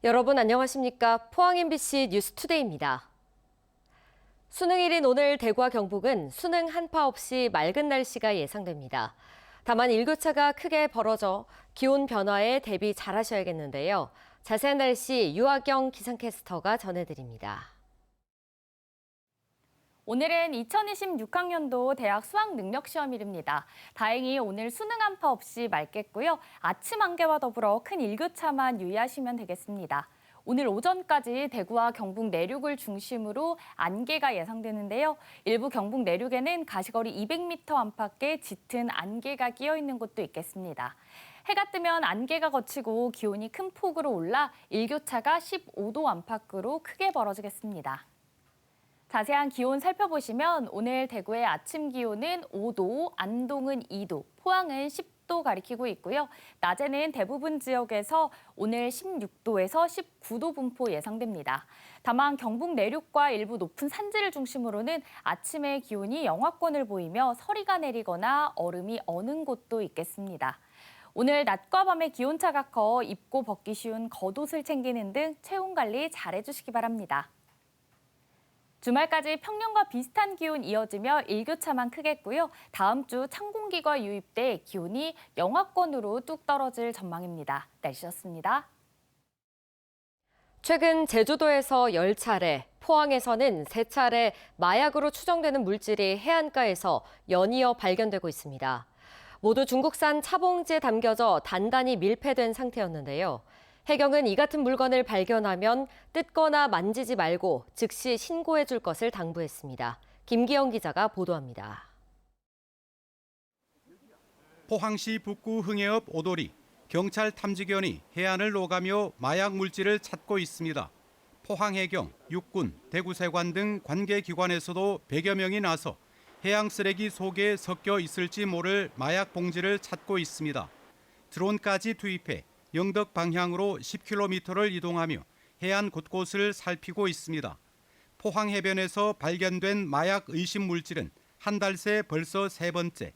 여러분 안녕하십니까? 포항 MBC 뉴스투데이입니다. 수능일인 오늘 대구와 경북은 수능 한파 없이 맑은 날씨가 예상됩니다. 다만 일교차가 크게 벌어져 기온 변화에 대비 잘하셔야겠는데요. 자세한 날씨 유아경 기상캐스터가 전해드립니다. 오늘은 2026학년도 대학 수학능력시험일입니다. 다행히 오늘 수능 한파 없이 맑겠고요. 아침 안개와 더불어 큰 일교차만 유의하시면 되겠습니다. 오늘 오전까지 대구와 경북 내륙을 중심으로 안개가 예상되는데요. 일부 경북 내륙에는 가시거리 200m 안팎의 짙은 안개가 끼어 있는 곳도 있겠습니다. 해가 뜨면 안개가 걷히고 기온이 큰 폭으로 올라 일교차가 15도 안팎으로 크게 벌어지겠습니다. 자세한 기온 살펴보시면 오늘 대구의 아침 기온은 5도, 안동은 2도, 포항은 10도 가리키고 있고요. 낮에는 대부분 지역에서 오늘 16도에서 19도 분포 예상됩니다. 다만 경북 내륙과 일부 높은 산지를 중심으로는 아침에 기온이 영하권을 보이며 서리가 내리거나 얼음이 어는 곳도 있겠습니다. 오늘 낮과 밤의 기온차가 커 입고 벗기 쉬운 겉옷을 챙기는 등 체온 관리 잘해주시기 바랍니다. 주말까지 평년과 비슷한 기온 이어지며 일교차만 크겠고요. 다음 주 찬 공기가 유입돼 기온이 영하권으로 뚝 떨어질 전망입니다. 날씨였습니다. 최근 제주도에서 10차례, 포항에서는 3차례 마약으로 추정되는 물질이 해안가에서 연이어 발견되고 있습니다. 모두 중국산 차봉지에 담겨져 단단히 밀폐된 상태였는데요. 해경은 이 같은 물건을 발견하면 뜯거나 만지지 말고 즉시 신고해 줄 것을 당부했습니다. 김기영 기자가 보도합니다. 포항시 북구 흥해읍 오도리, 경찰 탐지견이 해안을 노가며 마약 물질을 찾고 있습니다. 포항해경, 육군, 대구세관 등 관계기관에서도 100여 명이 나서 해양 쓰레기 속에 섞여 있을지 모를 마약 봉지를 찾고 있습니다. 드론까지 투입해 영덕 방향으로 10km를 이동하며 해안 곳곳을 살피고 있습니다. 포항 해변에서 발견된 마약 의심 물질은 한 달 새 벌써 3번째.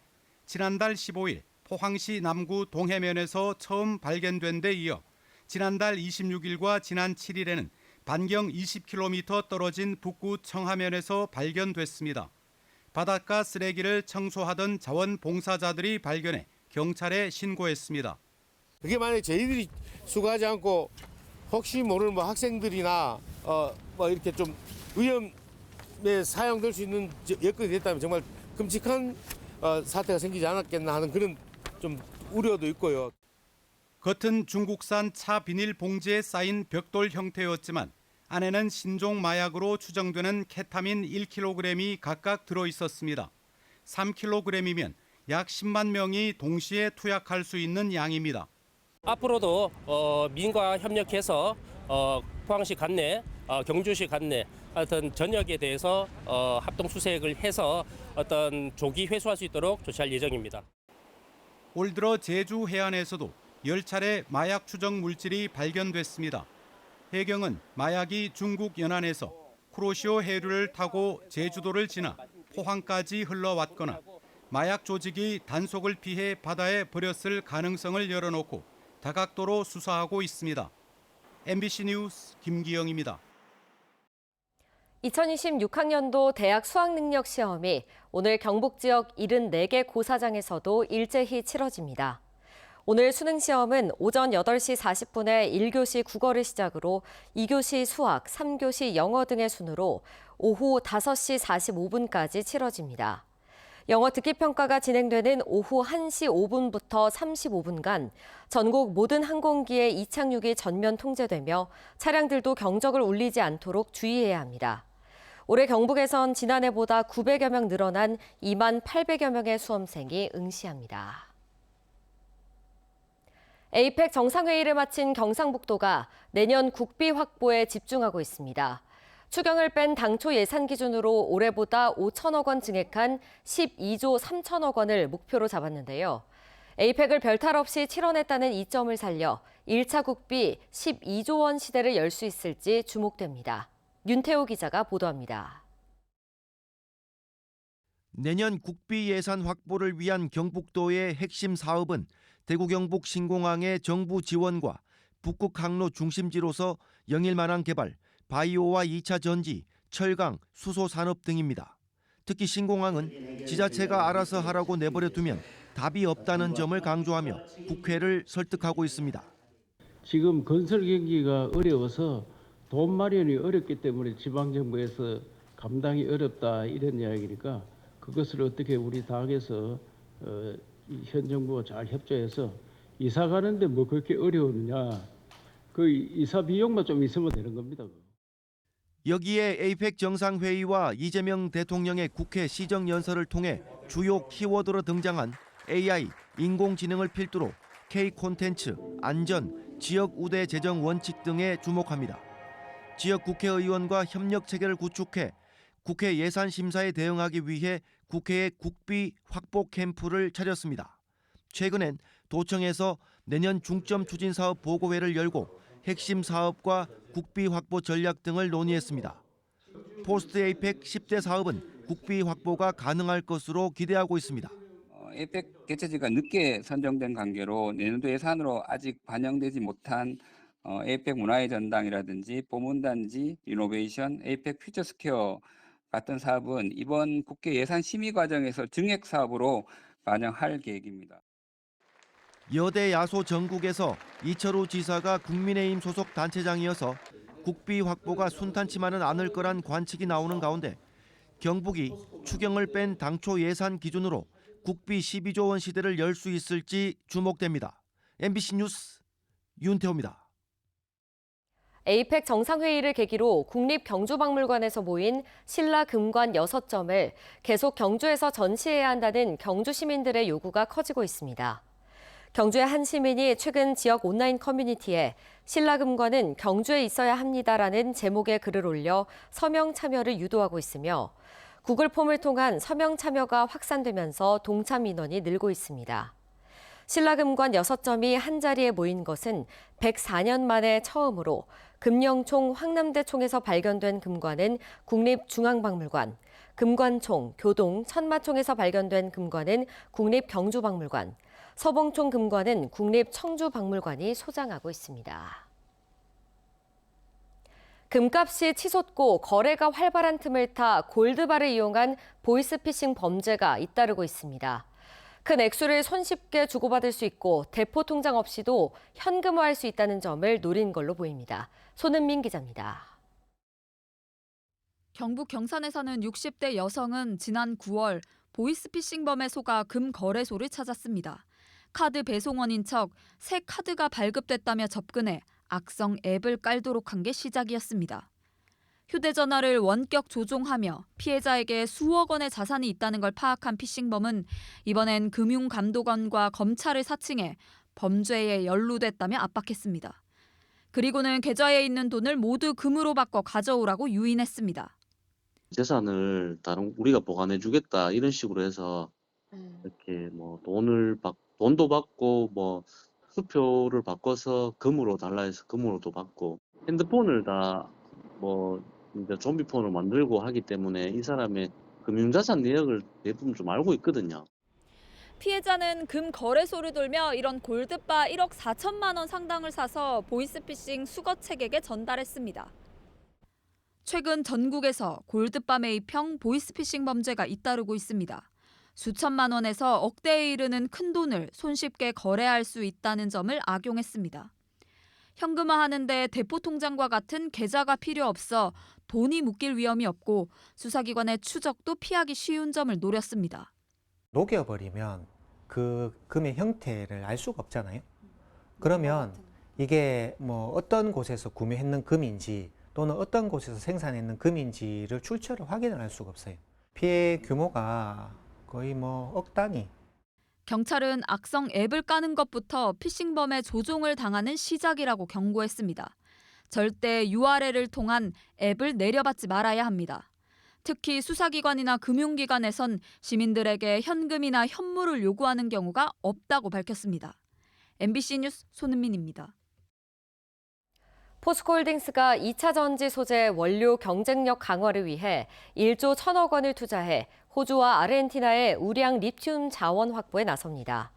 지난달 15일 포항시 남구 동해면에서 처음 발견된 데 이어 지난달 26일과 지난 7일에는 반경 20km 떨어진 북구 청하면에서 발견됐습니다. 바닷가 쓰레기를 청소하던 자원봉사자들이 발견해 경찰에 신고했습니다. 그게 만약에 저희들이 수거하지 않고 혹시 모를 학생들이나 이렇게 좀 위험에 사용될 수 있는 여건이 됐다면 정말 끔찍한 사태가 생기지 않았겠나 하는 그런 좀 우려도 있고요. 겉은 중국산 차 비닐 봉지에 쌓인 벽돌 형태였지만 안에는 신종 마약으로 추정되는 케타민 1kg이 각각 들어 있었습니다. 3kg이면 약 10만 명이 동시에 투약할 수 있는 양입니다. 앞으로도 민과 협력해서 포항시 관내, 경주시 관내 어떤 전역에 대해서 합동 수색을 해서 어떤 조기 회수할 수 있도록 조치할 예정입니다. 올 들어 제주 해안에서도 10차례 마약 추정 물질이 발견됐습니다. 해경은 마약이 중국 연안에서 쿠로시오 해류를 타고 제주도를 지나 포항까지 흘러왔거나 마약 조직이 단속을 피해 바다에 버렸을 가능성을 열어놓고 다각도로 수사하고 있습니다. MBC 뉴스 김기영입니다. 2026학년도 대학 수학능력시험이 오늘 경북 지역 74개 고사장에서도 일제히 치러집니다. 오늘 수능시험은 오전 8시 40분에 1교시 국어를 시작으로 2교시 수학, 3교시 영어 등의 순으로 오후 5시 45분까지 치러집니다. 영어 듣기 평가가 진행되는 오후 1시 5분부터 35분간 전국 모든 항공기의 이착륙이 전면 통제되며 차량들도 경적을 울리지 않도록 주의해야 합니다. 올해 경북에선 지난해보다 900여 명 늘어난 2만 800여 명의 수험생이 응시합니다. 에이펙 정상회의를 마친 경상북도가 내년 국비 확보에 집중하고 있습니다. 추경을 뺀 당초 예산 기준으로 올해보다 5천억 원 증액한 12조 3천억 원을 목표로 잡았는데요. 에이펙을 별탈 없이 치러냈다는 이점을 살려 1차 국비 12조 원 시대를 열 수 있을지 주목됩니다. 윤태호 기자가 보도합니다. 내년 국비 예산 확보를 위한 경북도의 핵심 사업은 대구 경북 신공항의 정부 지원과 북극 항로 중심지로서 영일만한 개발, 바이오와 2차 전지, 철강, 수소 산업 등입니다. 특히 신공항은 지자체가 알아서 하라고 내버려 두면 답이 없다는 점을 강조하며 국회를 설득하고 있습니다. 지금 건설 경기가 어려워서 돈 마련이 어렵기 때문에 지방정부에서 감당이 어렵다 이런 이야기니까 그것을 어떻게 우리 당에서 현 정부와 잘 협조해서 이사 가는데 뭐 그렇게 어려우느냐. 그 이사 비용만 좀 있으면 되는 겁니다. 여기에 에이펙 정상회의와 이재명 대통령의 국회 시정연설을 통해 주요 키워드로 등장한 AI, 인공지능을 필두로 K 콘텐츠, 안전, 지역 우대 재정 원칙 등에 주목합니다. 지역 국회의원과 협력 체계를 구축해 국회 예산 심사에 대응하기 위해 국회에 국비 확보 캠프를 차렸습니다. 최근엔 도청에서 내년 중점 추진 사업 보고회를 열고 핵심 사업과 국비 확보 전략 등을 논의했습니다. 포스트 에이펙 10대 사업은 국비 확보가 가능할 것으로 기대하고 있습니다. 에이펙 개최지가 늦게 선정된 관계로 내년도 예산으로 아직 반영되지 못한 에이펙 문화의 전당이라든지 보문단지, 리노베이션, 에이펙 퓨처스퀘어 같은 사업은 이번 국회 예산 심의 과정에서 증액 사업으로 반영할 계획입니다. 여대 야소 전국에서 이철우 지사가 국민의힘 소속 단체장이어서 국비 확보가 순탄치만은 않을 거란 관측이 나오는 가운데 경북이 추경을 뺀 당초 예산 기준으로 국비 12조 원 시대를 열 수 있을지 주목됩니다. MBC 뉴스 윤태호입니다. 에이펙 정상회의를 계기로 국립경주박물관에서 모인 신라 금관 6점을 계속 경주에서 전시해야 한다는 경주 시민들의 요구가 커지고 있습니다. 경주의 한 시민이 최근 지역 온라인 커뮤니티에 신라 금관은 경주에 있어야 합니다라는 제목의 글을 올려 서명 참여를 유도하고 있으며 구글 폼을 통한 서명 참여가 확산되면서 동참 인원이 늘고 있습니다. 신라 금관 6점이 한자리에 모인 것은 104년 만에 처음으로 금령총 황남대총에서 발견된 금관은 국립중앙박물관, 금관총, 교동, 천마총에서 발견된 금관은 국립경주박물관, 서봉총 금관은 국립청주박물관이 소장하고 있습니다. 금값이 치솟고 거래가 활발한 틈을 타 골드바를 이용한 보이스피싱 범죄가 잇따르고 있습니다. 큰 액수를 손쉽게 주고받을 수 있고 대포 통장 없이도 현금화할 수 있다는 점을 노린 걸로 보입니다. 손은민 기자입니다. 경북 경산에 사는 60대 여성은 지난 9월 보이스피싱범에 속아 금 거래소를 찾았습니다. 카드 배송원인 척 새 카드가 발급됐다며 접근해 악성 앱을 깔도록 한 게 시작이었습니다. 휴대전화를 원격 조종하며 피해자에게 수억 원의 자산이 있다는 걸 파악한 피싱범은 이번엔 금융감독원과 검찰을 사칭해 범죄에 연루됐다며 압박했습니다. 그리고는 계좌에 있는 돈을 모두 금으로 바꿔 가져오라고 유인했습니다. 재산을 다른 우리가 보관해주겠다 이런 식으로 해서 이렇게 뭐 돈도 받고 뭐 수표를 바꿔서 금으로 달라 해서 금으로도 받고 핸드폰을 다 뭐 이제 좀비폰을 만들고 하기 때문에 이 사람의 금융자산 내역을 대부분 좀 알고 있거든요. 피해자는 금 거래소를 돌며 이런 골드바 1억 4천만 원 상당을 사서 보이스피싱 수거책에게 전달했습니다. 최근 전국에서 골드바 매입형 보이스피싱 범죄가 잇따르고 있습니다. 수천만 원에서 억대에 이르는 큰 돈을 손쉽게 거래할 수 있다는 점을 악용했습니다. 현금화하는데 대포 통장과 같은 계좌가 필요 없어 돈이 묶일 위험이 없고 수사기관의 추적도 피하기 쉬운 점을 노렸습니다. 녹여버리면 그 금의 형태를 알 수가 없잖아요. 그러면 이게 뭐 어떤 곳에서 구매했는 금인지 또는 어떤 곳에서 생산했는 금인지를 출처를 확인을 할 수가 없어요. 피해 규모가 거의 뭐 억 단위. 경찰은 악성 앱을 까는 것부터 피싱범의 조종을 당하는 시작이라고 경고했습니다. 절대 URL을 통한 앱을 내려받지 말아야 합니다. 특히 수사기관이나 금융기관에선 시민들에게 현금이나 현물을 요구하는 경우가 없다고 밝혔습니다. MBC 뉴스 손은민입니다. 포스코홀딩스가 2차 전지 소재 원료 경쟁력 강화를 위해 1조 1천억 원을 투자해 호주와 아르헨티나의 우량 리튬 자원 확보에 나섭니다.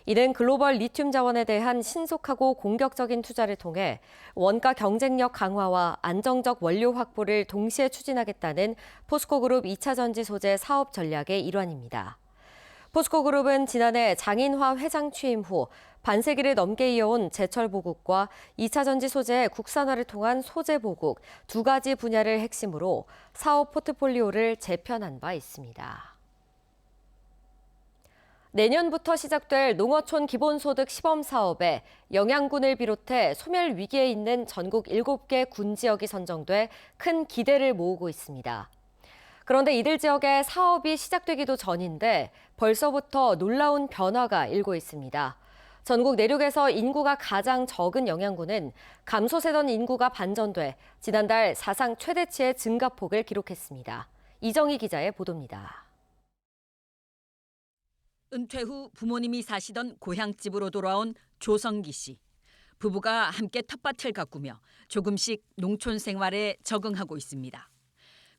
이는 글로벌 리튬 자원에 대한 신속하고 공격적인 투자를 통해 원가 경쟁력 강화와 안정적 원료 확보를 동시에 추진하겠다는 포스코그룹 2차 전지 소재 사업 전략의 일환입니다. 포스코그룹은 지난해 장인화 회장 취임 후 반세기를 넘게 이어온 제철 보국과 2차 전지 소재의 국산화를 통한 소재 보국 두 가지 분야를 핵심으로 사업 포트폴리오를 재편한 바 있습니다. 내년부터 시작될 농어촌 기본소득 시범 사업에 영양군을 비롯해 소멸 위기에 있는 전국 7개 군 지역이 선정돼 큰 기대를 모으고 있습니다. 그런데 이들 지역의 사업이 시작되기도 전인데 벌써부터 놀라운 변화가 일고 있습니다. 전국 내륙에서 인구가 가장 적은 영양군은 감소세던 인구가 반전돼 지난달 사상 최대치의 증가폭을 기록했습니다. 이정희 기자의 보도입니다. 은퇴 후 부모님이 사시던 고향집으로 돌아온 조성기 씨. 부부가 함께 텃밭을 가꾸며 조금씩 농촌 생활에 적응하고 있습니다.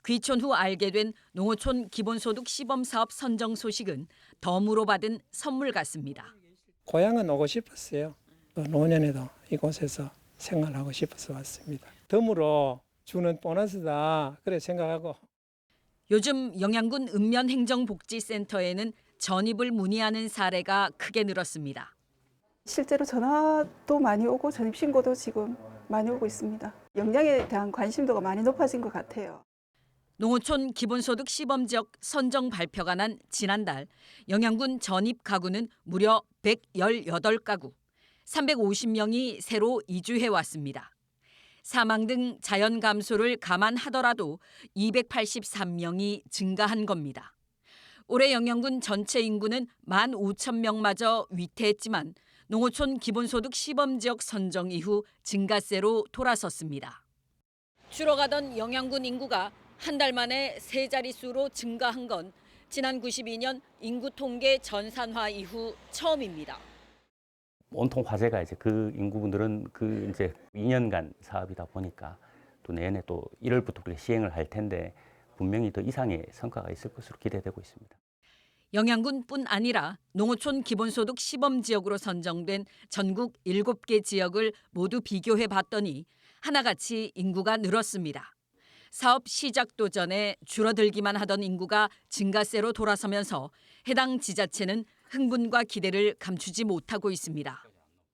귀촌 후 알게 된 농어촌 기본소득 시범사업 선정 소식은 덤으로 받은 선물 같습니다. 고향은 오고 싶었어요. 노년에도 이곳에서 생활하고 싶어서 왔습니다. 덤으로 주는 보너스다 그래 생각하고. 요즘 영양군 읍면행정복지센터에는 전입을 문의하는 사례가 크게 늘었습니다. 실제로 전화도 많이 오고 전입 신고도 지금 많이 오고 있습니다. 영양에 대한 관심도가 많이 높아진 것 같아요. 농어촌 기본소득 시범지역 선정 발표가 난 지난달 영양군 전입 가구는 무려 118가구, 350명이 새로 이주해 왔습니다. 사망 등 자연 감소를 감안하더라도 283명이 증가한 겁니다. 올해 영양군 전체 인구는 15,000명마저 위태했지만 농어촌 기본소득 시범지역 선정 이후 증가세로 돌아섰습니다. 줄어가던 영양군 인구가 한 달 만에 세 자릿수로 증가한 건 지난 92년 인구 통계 전산화 이후 처음입니다. 온통 화제가 이제 그 인구분들은 그 이제 2년간 사업이다 보니까 또 내년에 또 1월부터 우리가 시행을 할 텐데 분명히 더 이상의 성과가 있을 것으로 기대되고 있습니다. 영양군뿐 아니라 농어촌 기본소득 시범지역으로 선정된 전국 7개 지역을 모두 비교해 봤더니 하나같이 인구가 늘었습니다. 사업 시작도 전에 줄어들기만 하던 인구가 증가세로 돌아서면서 해당 지자체는 흥분과 기대를 감추지 못하고 있습니다.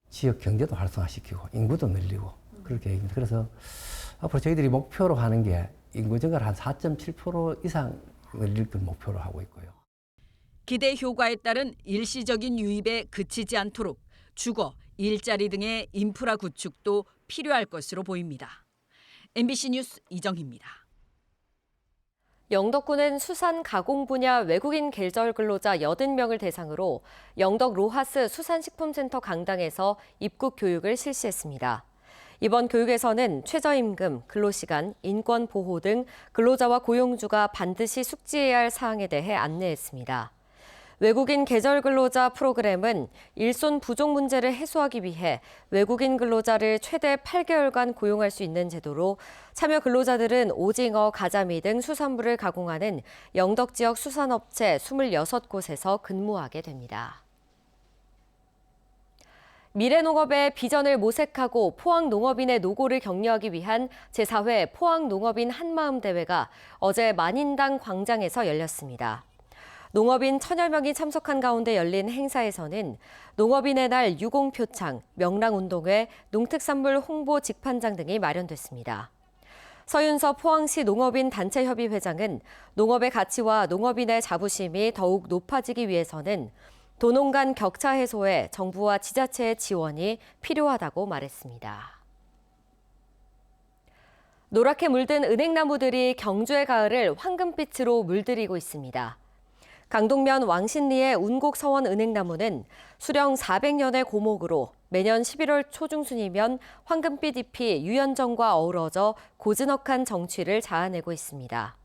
지역 경제도 활성화시키고 인구도 늘리고 그렇게 얘기합니다. 그래서 앞으로 저희들이 목표로 하는 게 인구 증가를 한 4.7% 이상 늘릴 걸 목표로 하고 있고요. 기대 효과에 따른 일시적인 유입에 그치지 않도록 주거, 일자리 등의 인프라 구축도 필요할 것으로 보입니다. MBC 뉴스 이정희입니다. 영덕군은 수산 가공 분야 외국인 계절 근로자 80명을 대상으로 영덕 로하스 수산식품센터 강당에서 입국 교육을 실시했습니다. 이번 교육에서는 최저임금, 근로시간, 인권 보호 등 근로자와 고용주가 반드시 숙지해야 할 사항에 대해 안내했습니다. 외국인 계절 근로자 프로그램은 일손 부족 문제를 해소하기 위해 외국인 근로자를 최대 8개월간 고용할 수 있는 제도로 참여 근로자들은 오징어, 가자미 등 수산물을 가공하는 영덕 지역 수산업체 26곳에서 근무하게 됩니다. 미래농업의 비전을 모색하고 포항농업인의 노고를 격려하기 위한 제4회 포항농업인 한마음 대회가 어제 만인당 광장에서 열렸습니다. 농업인 1000여 명이 참석한 가운데 열린 행사에서는 농업인의 날 유공표창, 명랑운동회, 농특산물 홍보 직판장 등이 마련됐습니다. 서윤서 포항시 농업인 단체협의 회장은 농업의 가치와 농업인의 자부심이 더욱 높아지기 위해서는 도농 간 격차 해소에 정부와 지자체의 지원이 필요하다고 말했습니다. 노랗게 물든 은행나무들이 경주의 가을을 황금빛으로 물들이고 있습니다. 강동면 왕신리의 운곡서원 은행나무는 수령 400년의 고목으로 매년 11월 초중순이면 황금빛 잎이 유연정과 어우러져 고즈넉한 정취를 자아내고 있습니다.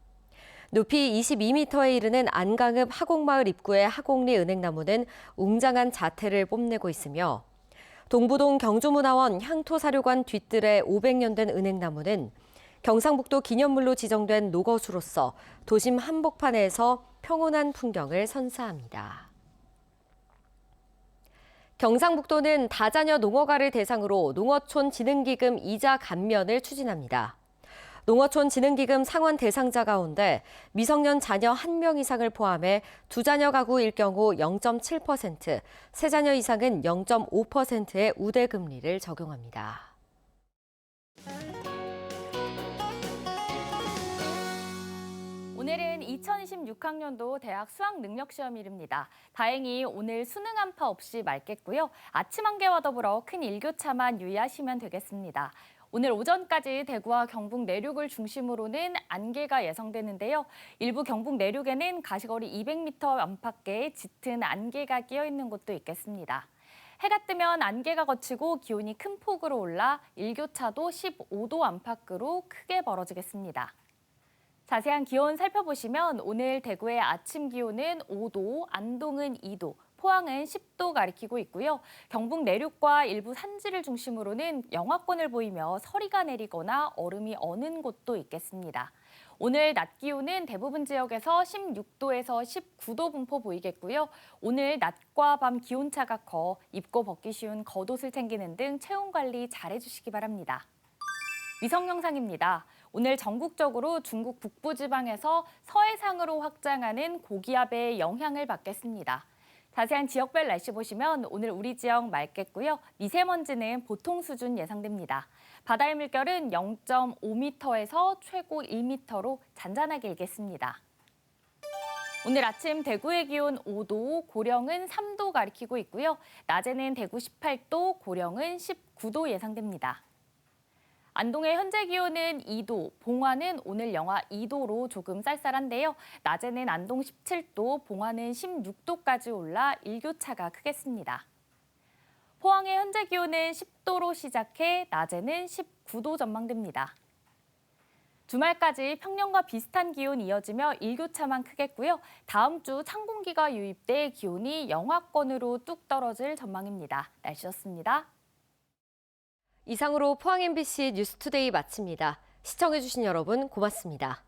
높이 22m에 이르는 안강읍 하곡마을 입구의 하곡리 은행나무는 웅장한 자태를 뽐내고 있으며 동부동 경주문화원 향토사료관 뒤뜰에 500년 된 은행나무는 경상북도 기념물로 지정된 노거수로서 도심 한복판에서 평온한 풍경을 선사합니다. 경상북도는 다자녀 농어가를 대상으로 농어촌 진흥기금 이자 감면을 추진합니다. 농어촌 진흥기금 상환 대상자 가운데 미성년 자녀 1명 이상을 포함해 2자녀 가구일 경우 0.7%, 3자녀 이상은 0.5%의 우대금리를 적용합니다. 오늘은 2026학년도 대학 수학능력시험일입니다. 다행히 오늘 수능 한파 없이 맑겠고요. 아침 한개와 더불어 큰 일교차만 유의하시면 되겠습니다. 오늘 오전까지 대구와 경북 내륙을 중심으로는 안개가 예상되는데요. 일부 경북 내륙에는 가시거리 200m 안팎의 짙은 안개가 끼어 있는 곳도 있겠습니다. 해가 뜨면 안개가 걷히고 기온이 큰 폭으로 올라 일교차도 15도 안팎으로 크게 벌어지겠습니다. 자세한 기온 살펴보시면 오늘 대구의 아침 기온은 5도, 안동은 2도, 포항은 10도 가리키고 있고요. 경북 내륙과 일부 산지를 중심으로는 영하권을 보이며 서리가 내리거나 얼음이 어는 곳도 있겠습니다. 오늘 낮 기온은 대부분 지역에서 16도에서 19도 분포 보이겠고요. 오늘 낮과 밤 기온차가 커 입고 벗기 쉬운 겉옷을 챙기는 등 체온 관리 잘해주시기 바랍니다. 위성 영상입니다. 오늘 전국적으로 중국 북부지방에서 서해상으로 확장하는 고기압의 영향을 받겠습니다. 자세한 지역별 날씨 보시면 오늘 우리 지역 맑겠고요. 미세먼지는 보통 수준 예상됩니다. 바다의 물결은 0.5m에서 최고 1m로 잔잔하게 일겠습니다. 오늘 아침 대구의 기온 5도, 고령은 3도 가리키고 있고요. 낮에는 대구 18도, 고령은 19도 예상됩니다. 안동의 현재 기온은 2도, 봉화는 오늘 영하 2도로 조금 쌀쌀한데요. 낮에는 안동 17도, 봉화는 16도까지 올라 일교차가 크겠습니다. 포항의 현재 기온은 10도로 시작해 낮에는 19도 전망됩니다. 주말까지 평년과 비슷한 기온이 이어지며 일교차만 크겠고요. 다음 주 찬 공기가 유입돼 기온이 영하권으로 뚝 떨어질 전망입니다. 날씨였습니다. 이상으로 포항 MBC 뉴스투데이 마칩니다. 시청해주신 여러분 고맙습니다.